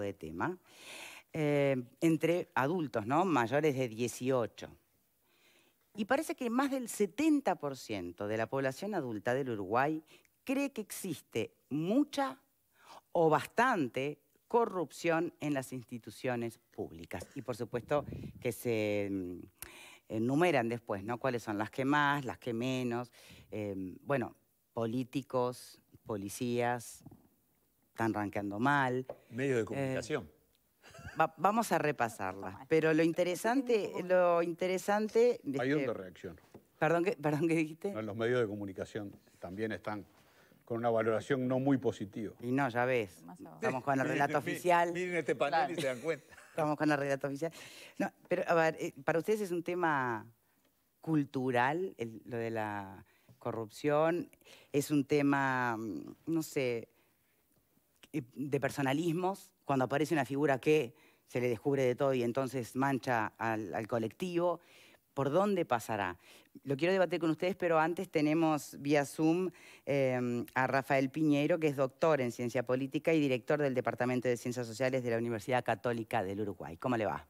de tema, entre adultos, ¿no? Mayores de 18. Y parece que más del 70% de la población adulta del Uruguay cree que existe mucha o bastante corrupción en las instituciones públicas. Y por supuesto que se enumeran después, ¿no? Cuáles son las que más, las que menos. Bueno, políticos, policías, están rankeando mal. Medios de comunicación. Vamos a repasarlas, pero lo interesante... Hay una reacción. Perdón, ¿qué dijiste? No, los medios de comunicación también están con una valoración no muy positiva. Y no, ya ves, estamos con el relato oficial. Miren este panel y se dan cuenta. Estamos con el relato oficial. No, pero a ver, para ustedes es un tema cultural, lo de la corrupción, es un tema, no sé, de personalismos, cuando aparece una figura que se le descubre de todo y entonces mancha al colectivo. ¿Por dónde pasará? Lo quiero debatir con ustedes, pero antes tenemos vía Zoom a Rafael Piñeiro, que es doctor en Ciencia Política y director del Departamento de Ciencias Sociales de la Universidad Católica del Uruguay. ¿Cómo le va?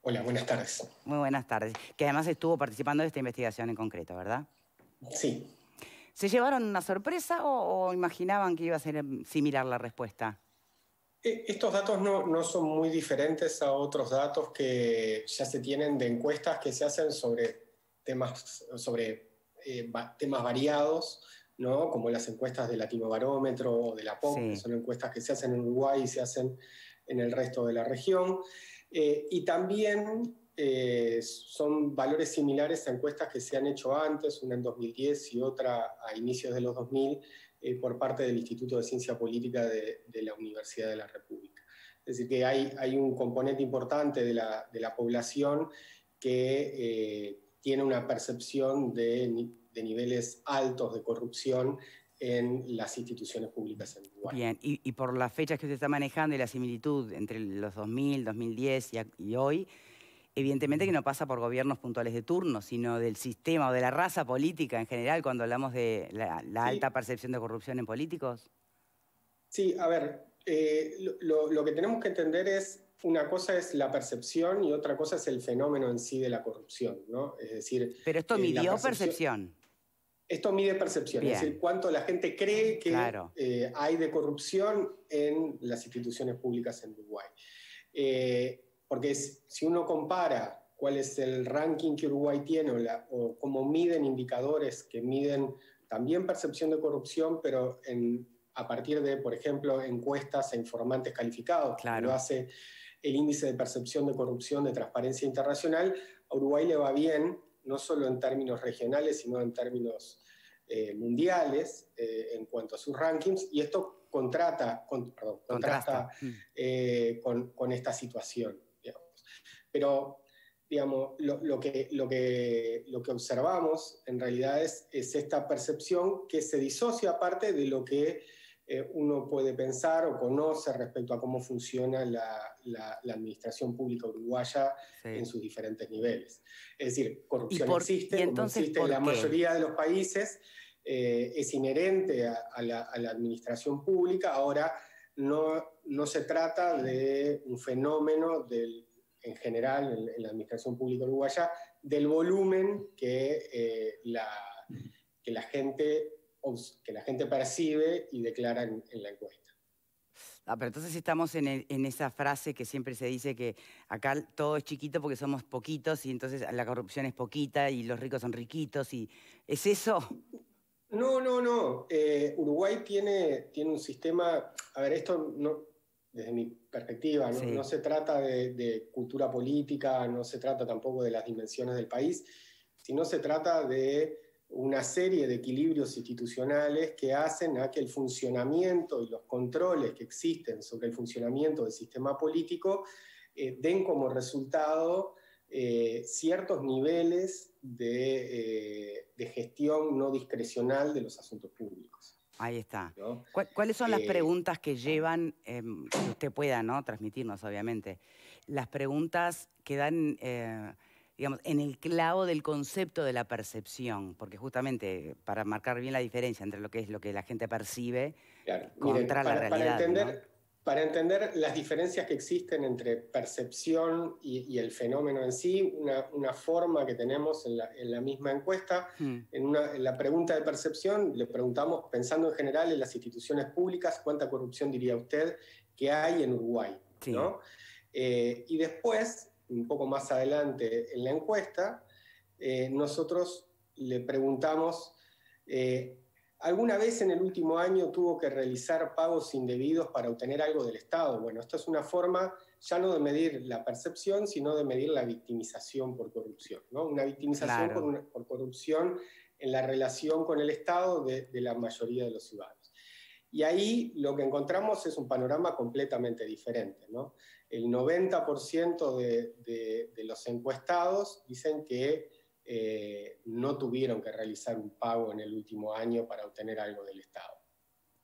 Hola, buenas tardes. Muy buenas tardes. Que además estuvo participando de esta investigación en concreto, ¿verdad? Sí. ¿Se llevaron una sorpresa o imaginaban que iba a ser similar la respuesta? Estos datos no son muy diferentes a otros datos que ya se tienen de encuestas que se hacen sobre temas variados, ¿no? Como las encuestas de Latinobarómetro o de la POC, Sí. que son encuestas que se hacen en Uruguay y se hacen en el resto de la región. Y también son valores similares a encuestas que se han hecho antes, una en 2010 y otra a inicios de los 2000, por parte del Instituto de Ciencia Política de la Universidad de la República. Es decir, que hay un componente importante de la población que tiene una percepción de niveles altos de corrupción en las instituciones públicas en Uruguay. Bien, y por las fechas que usted está manejando y la similitud entre los 2000, 2010 y hoy, evidentemente que no pasa por gobiernos puntuales de turno, sino del sistema o de la raza política en general, cuando hablamos de la alta percepción de corrupción en políticos. Sí, a ver, lo que tenemos que entender es, una cosa es la percepción y otra cosa es el fenómeno en sí de la corrupción, ¿no? Es decir... Pero esto midió percepción. Esto mide percepción, Bien. es decir, cuánto la gente cree que Claro. hay de corrupción en las instituciones públicas en Uruguay. Porque si uno compara cuál es el ranking que Uruguay tiene o cómo miden indicadores que miden también percepción de corrupción, pero a partir de, por ejemplo, encuestas a informantes calificados, Claro. como lo hace el índice de percepción de corrupción de Transparencia Internacional, a Uruguay le va bien, no solo en términos regionales, sino en términos mundiales en cuanto a sus rankings, y esto contrasta con esta situación, digamos. Pero, digamos, lo que observamos en realidad es esta percepción que se disocia aparte de lo que uno puede pensar o conoce respecto a cómo funciona la administración pública uruguaya en sus diferentes niveles. Es decir, corrupción existe, como existe en la mayoría de los países, es inherente a la administración pública. Ahora, no se trata de un fenómeno en general en la administración pública uruguaya, del volumen que la gente percibe y declara en la encuesta. Pero entonces estamos en esa frase que siempre se dice que acá todo es chiquito porque somos poquitos y entonces la corrupción es poquita y los ricos son riquitos. ¿Es eso? No. Uruguay tiene un sistema... A ver, esto no, desde mi perspectiva, no se trata de cultura política, no se trata tampoco de las dimensiones del país, sino se trata de una serie de equilibrios institucionales que hacen a que el funcionamiento y los controles que existen sobre el funcionamiento del sistema político den como resultado ciertos niveles de gestión no discrecional de los asuntos públicos. Ahí está. ¿No? ¿Cuáles son las preguntas que llevan, que usted pueda, ¿no?, transmitirnos, obviamente, las preguntas que dan, digamos, en el clavo del concepto de la percepción? Porque justamente para marcar bien la diferencia entre lo que es lo que la gente percibe contra la realidad. para entender las diferencias que existen entre percepción y el fenómeno en sí, una forma que tenemos en la misma encuesta, en la pregunta de percepción, le preguntamos, pensando en general en las instituciones públicas, ¿cuánta corrupción diría usted que hay en Uruguay? Sí. ¿No? Y después, un poco más adelante en la encuesta, nosotros le preguntamos, ¿alguna vez en el último año tuvo que realizar pagos indebidos para obtener algo del Estado? Bueno, esto es una forma ya no de medir la percepción, sino de medir la victimización por corrupción, ¿no? Una victimización Claro. por corrupción en la relación con el Estado de la mayoría de los ciudadanos. Y ahí lo que encontramos es un panorama completamente diferente, ¿no? El 90% de los encuestados dicen que no tuvieron que realizar un pago en el último año para obtener algo del Estado,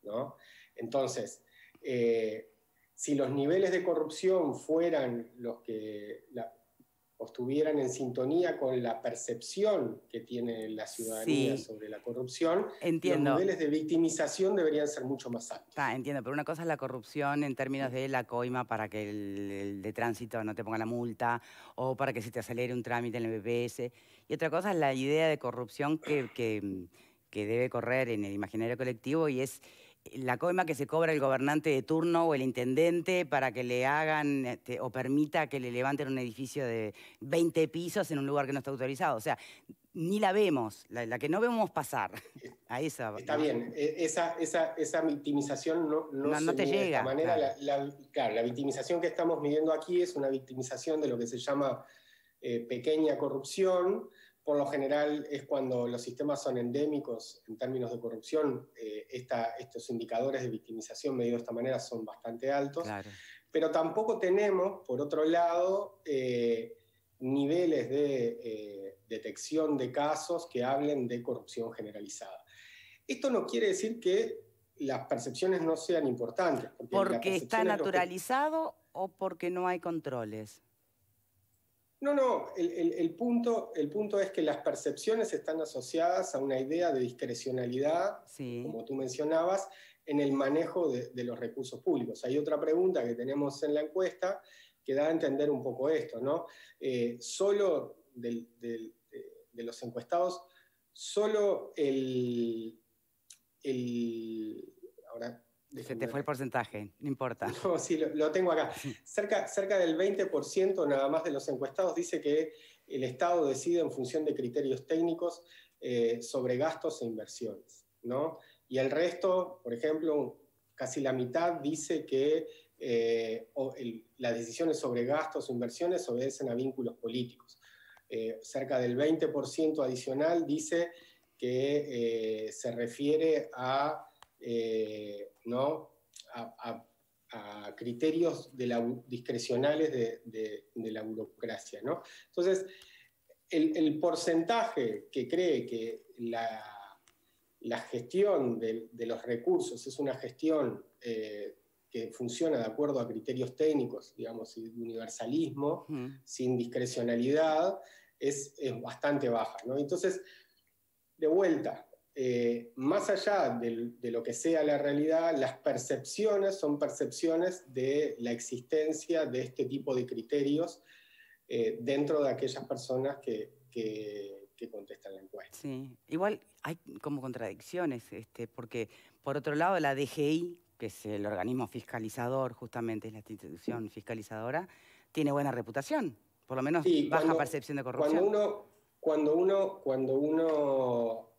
¿no? Entonces, si los niveles de corrupción fueran los que o estuvieran en sintonía con la percepción que tiene la ciudadanía sobre la corrupción, entiendo. los niveles de victimización deberían ser mucho más altos. Entiendo, pero una cosa es la corrupción en términos de la coima para que el de tránsito no te ponga la multa o para que se te acelere un trámite en el BPS. Y otra cosa es la idea de corrupción que debe correr en el imaginario colectivo y es la coima que se cobra el gobernante de turno o el intendente para que le hagan o permita que le levanten un edificio de 20 pisos en un lugar que no está autorizado. O sea, ni la vemos, la que no vemos pasar. A esa, Está ¿no? bien, esa victimización no se te mide de llega. esta manera. Claro. La victimización que estamos midiendo aquí es una victimización de lo que se llama pequeña corrupción. Por lo general es cuando los sistemas son endémicos en términos de corrupción. Estos indicadores de victimización medidos de esta manera son bastante altos. Claro. Pero tampoco tenemos, por otro lado, niveles de detección de casos que hablen de corrupción generalizada. Esto no quiere decir que las percepciones no sean importantes. ¿Porque está naturalizado o porque no hay controles? No, el punto es que las percepciones están asociadas a una idea de discrecionalidad, como tú mencionabas, en el manejo de los recursos públicos. Hay otra pregunta que tenemos en la encuesta que da a entender un poco esto, ¿no? Solo de los encuestados, solo ahora, se te fue el porcentaje, no importa. No, sí, lo tengo acá. Cerca del 20% nada más de los encuestados dice que el Estado decide en función de criterios técnicos sobre gastos e inversiones, ¿no? Y el resto, por ejemplo, casi la mitad dice que las decisiones sobre gastos o inversiones obedecen a vínculos políticos. Cerca del 20% adicional dice que se refiere a criterios discrecionales de la burocracia, ¿no? Entonces, el porcentaje que cree que la gestión de los recursos es una gestión que funciona de acuerdo a criterios técnicos, digamos, de universalismo, sin discrecionalidad, es bastante baja, ¿no? Entonces, de vuelta, más allá de lo que sea la realidad, las percepciones son percepciones de la existencia de este tipo de criterios dentro de aquellas personas que contestan la encuesta. Sí, igual hay como contradicciones, porque por otro lado la DGI, que es el organismo fiscalizador, justamente es la institución fiscalizadora, tiene buena reputación, por lo menos baja percepción de corrupción. Cuando uno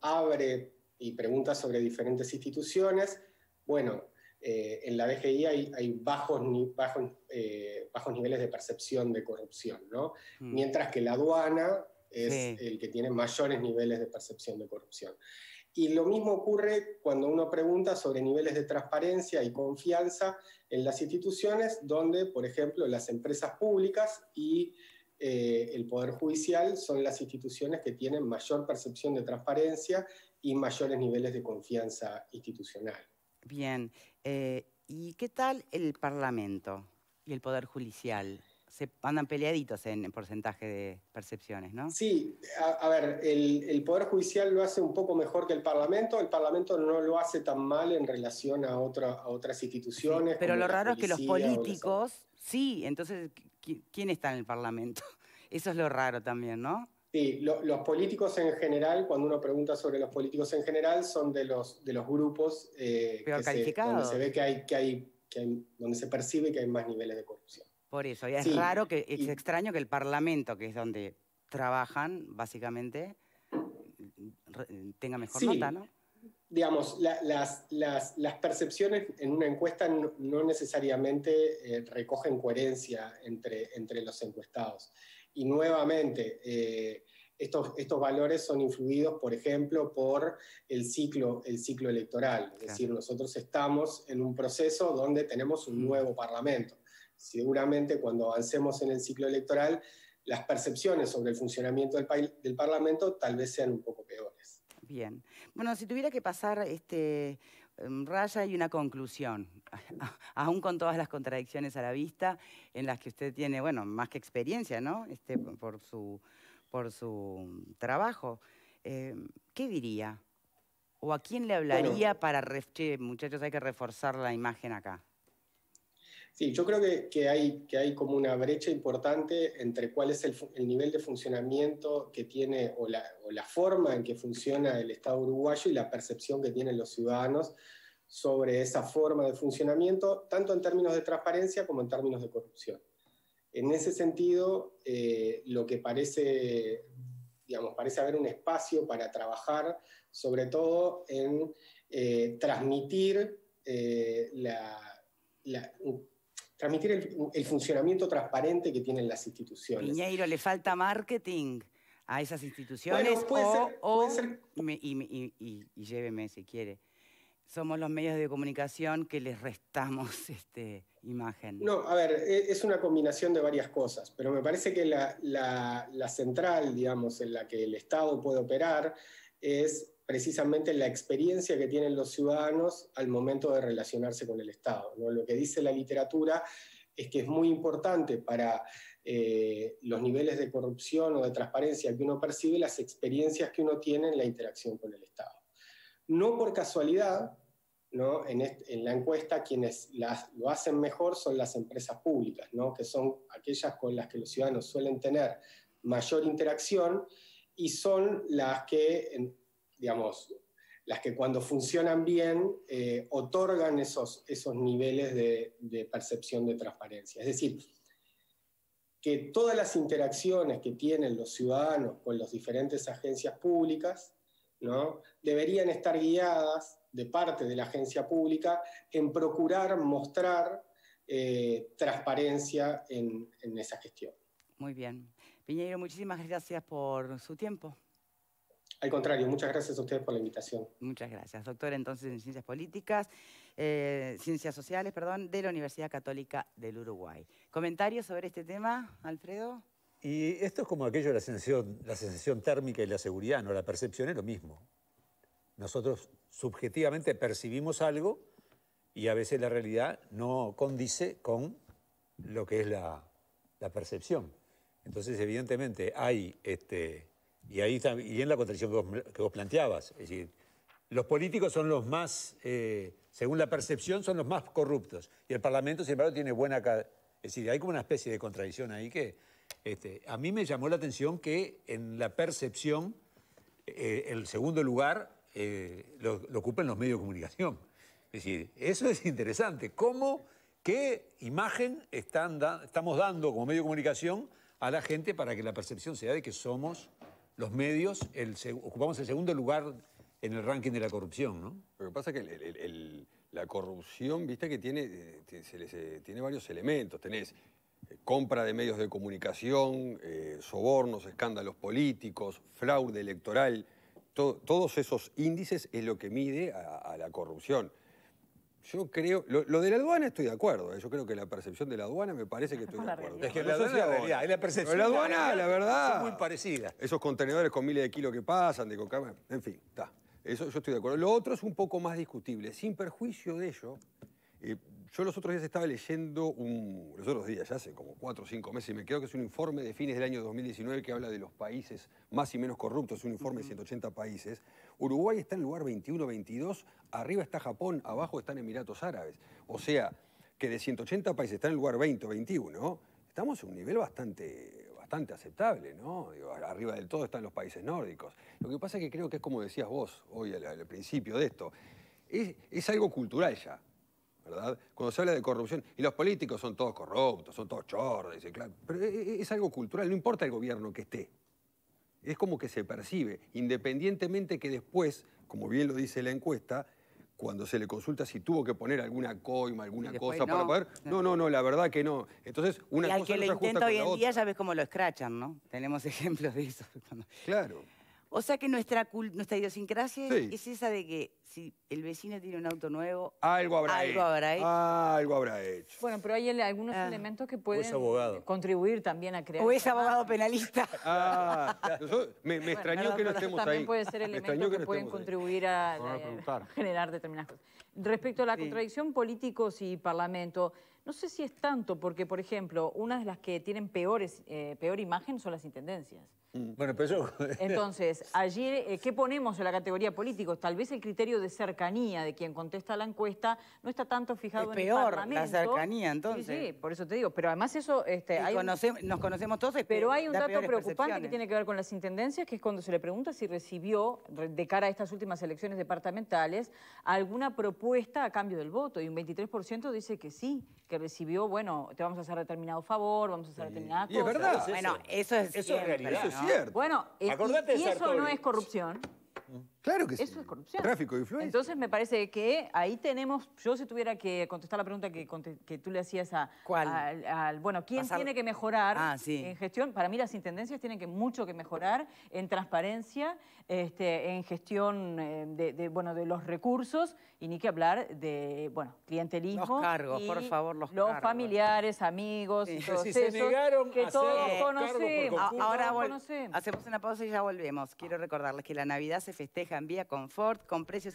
abre y pregunta sobre diferentes instituciones, bueno, en la DGI hay bajos niveles de percepción de corrupción, ¿no? Mientras que la aduana es el que tiene mayores niveles de percepción de corrupción. Y lo mismo ocurre cuando uno pregunta sobre niveles de transparencia y confianza en las instituciones, donde, por ejemplo, las empresas públicas y el Poder Judicial son las instituciones que tienen mayor percepción de transparencia y mayores niveles de confianza institucional. Bien. ¿Y qué tal el Parlamento y el Poder Judicial? se andan peleaditos en porcentaje de percepciones, ¿no? Sí, a ver, el Poder Judicial lo hace un poco mejor que el Parlamento no lo hace tan mal en relación a otras instituciones. Sí, pero como lo la raro es que los policía políticos, sí, entonces, ¿quién está en el Parlamento? Eso es lo raro también, ¿no? Sí, los políticos en general, cuando uno pregunta sobre los políticos en general, son de los grupos Peor donde se calificados. ve donde se percibe que hay más niveles de corrupción. Por eso, y es Sí, raro, es extraño que el Parlamento, que es donde trabajan, básicamente, tenga mejor nota, ¿no? Digamos, las percepciones en una encuesta no necesariamente recogen coherencia entre los encuestados. Y nuevamente, estos valores son influidos, por ejemplo, por el ciclo electoral. Es decir, nosotros estamos en un proceso donde tenemos un nuevo Parlamento. Seguramente cuando avancemos en el ciclo electoral, las percepciones sobre el funcionamiento del Parlamento tal vez sean un poco peores. Bien. Bueno, si tuviera que pasar raya y una conclusión, aún con todas las contradicciones a la vista, en las que usted tiene, bueno, más que experiencia, ¿no? Por su trabajo, ¿qué diría? ¿O a quién le hablaría para, che, muchachos, hay que reforzar la imagen acá? Sí, yo creo que hay como una brecha importante entre cuál es el nivel de funcionamiento que tiene o la forma en que funciona el Estado uruguayo y la percepción que tienen los ciudadanos sobre esa forma de funcionamiento, tanto en términos de transparencia como en términos de corrupción. En ese sentido, lo que parece haber un espacio para trabajar, sobre todo en transmitir transmitir el funcionamiento transparente que tienen las instituciones. Piñeiro, ¿le falta marketing a esas instituciones? Bueno, puede ser. Y lléveme si quiere. Somos los medios de comunicación que les restamos imagen. No, a ver, es una combinación de varias cosas, pero me parece que la central, digamos, en la que el Estado puede operar es precisamente la experiencia que tienen los ciudadanos al momento de relacionarse con el Estado, ¿no? Lo que dice la literatura es que es muy importante para los niveles de corrupción o de transparencia que uno percibe, las experiencias que uno tiene en la interacción con el Estado. No por casualidad, ¿no? En la encuesta quienes lo hacen mejor son las empresas públicas, ¿no? Que son aquellas con las que los ciudadanos suelen tener mayor interacción y son las que, digamos, las que cuando funcionan bien otorgan esos niveles de percepción de transparencia. Es decir, que todas las interacciones que tienen los ciudadanos con las diferentes agencias públicas, ¿no? Deberían estar guiadas de parte de la agencia pública en procurar mostrar transparencia en esa gestión. Muy bien. Piñeiro, muchísimas gracias por su tiempo. Al contrario, muchas gracias a ustedes por la invitación. Muchas gracias. Doctor entonces en Ciencias Políticas, Ciencias Sociales, perdón, de la Universidad Católica del Uruguay. ¿Comentarios sobre este tema, Alfredo? Y esto es como aquello de la sensación térmica y la seguridad, ¿no? La percepción es lo mismo. Nosotros subjetivamente percibimos algo y a veces la realidad no condice con lo que es la percepción. Entonces, evidentemente, hay, y ahí también la contradicción que vos planteabas, es decir, los políticos son los más, según la percepción, son los más corruptos, y el Parlamento, sin embargo, tiene buena... Es decir, hay como una especie de contradicción ahí que a mí me llamó la atención que en la percepción el segundo lugar lo ocupan los medios de comunicación. Es decir, eso es interesante. ¿Qué imagen estamos dando como medio de comunicación a la gente para que la percepción sea de que somos los medios, ocupamos el segundo lugar en el ranking de la corrupción, ¿no? Lo que pasa es que la corrupción, viste que tiene varios elementos. Tenés compra de medios de comunicación, sobornos, escándalos políticos, fraude electoral. Todos esos índices es lo que mide a la corrupción. Yo creo, lo de la aduana estoy de acuerdo. Yo creo que la percepción de la aduana me parece que estoy de acuerdo. Es que la aduana es la realidad, es la percepción. Pero la aduana, la verdad, son muy parecidas. Esos contenedores con miles de kilos que pasan, de coca, en fin, está. Eso yo estoy de acuerdo. Lo otro es un poco más discutible. Sin perjuicio de ello, Yo los otros días estaba leyendo los otros días, ya hace como 4 o 5 meses, y me quedo que es un informe de fines del año 2019 que habla de los países más y menos corruptos, es un informe de 180 países. Uruguay está en el lugar 21, 22, arriba está Japón, abajo están Emiratos Árabes. O sea, que de 180 países está en el lugar 20 o 21, estamos en un nivel bastante aceptable, ¿no? Digo, arriba del todo están los países nórdicos. Lo que pasa es que creo que es como decías vos hoy al principio de esto, es algo cultural ya, ¿verdad? Cuando se habla de corrupción, y los políticos son todos corruptos, son todos chorros, dice, claro, pero es algo cultural, no importa el gobierno que esté. Es como que se percibe, independientemente que después, como bien lo dice la encuesta, cuando se le consulta si tuvo que poner alguna coima, alguna cosa para poder... No, la verdad que no. Entonces, una cosa y al que no lo se ajusta intenta hoy con la en día otra. ya ves cómo lo escrachan, ¿no? Tenemos ejemplos de eso. Claro. O sea que nuestra idiosincrasia Sí. es esa de que si el vecino tiene un auto nuevo, Algo habrá algo habrá hecho. Algo habrá hecho. Bueno, pero hay algunos elementos que pueden abogado. contribuir también a crear... O es abogado penalista. Me extrañó que no estemos ahí. También puede ser Me extrañó elementos que no pueden estemos ahí. contribuir a Por preguntar. generar determinadas cosas. Respecto a la contradicción políticos y parlamento, no sé si es tanto, porque, por ejemplo, una de las que tienen peor imagen son las intendencias. Bueno, pero yo... Entonces, allí, ¿qué ponemos en la categoría políticos? Tal vez el criterio de cercanía de quien contesta la encuesta no está tanto fijado Es en el peor parlamento. la cercanía, entonces. Sí, sí, por eso te digo. Pero además eso... Nos conocemos todos. Pero hay un da dato peores preocupante que percepciones. tiene que ver con las intendencias, que es cuando se le pregunta si recibió, de cara a estas últimas elecciones departamentales, alguna propuesta a cambio del voto. Y un 23% dice que sí, que recibió, bueno, te vamos a hacer determinado favor, vamos a hacer determinada cosa. Y es verdad. Bueno, eso es siempre, realidad. Eso es ¿no? cierto. Bueno, Acordate de y eso Sartori. no es corrupción. Claro que sí. Eso es corrupción. Tráfico de influencia. Entonces me parece que ahí tenemos, yo si tuviera que contestar la pregunta que tú le hacías a... ¿Cuál? Bueno, ¿quién Pasar- tiene que mejorar sí. en gestión? Para mí las intendencias tienen mucho que mejorar en transparencia, en gestión de los recursos y ni que hablar de, clientelismo. Los cargos, y por favor, los los cargos. familiares, amigos, y todos Si se esos negaron que a todos hacer cargo por conocemos. concurso. Ahora todos conocemos. hacemos una pausa y ya volvemos. Quiero recordarles que la Navidad se festeja en Vía Confort con precios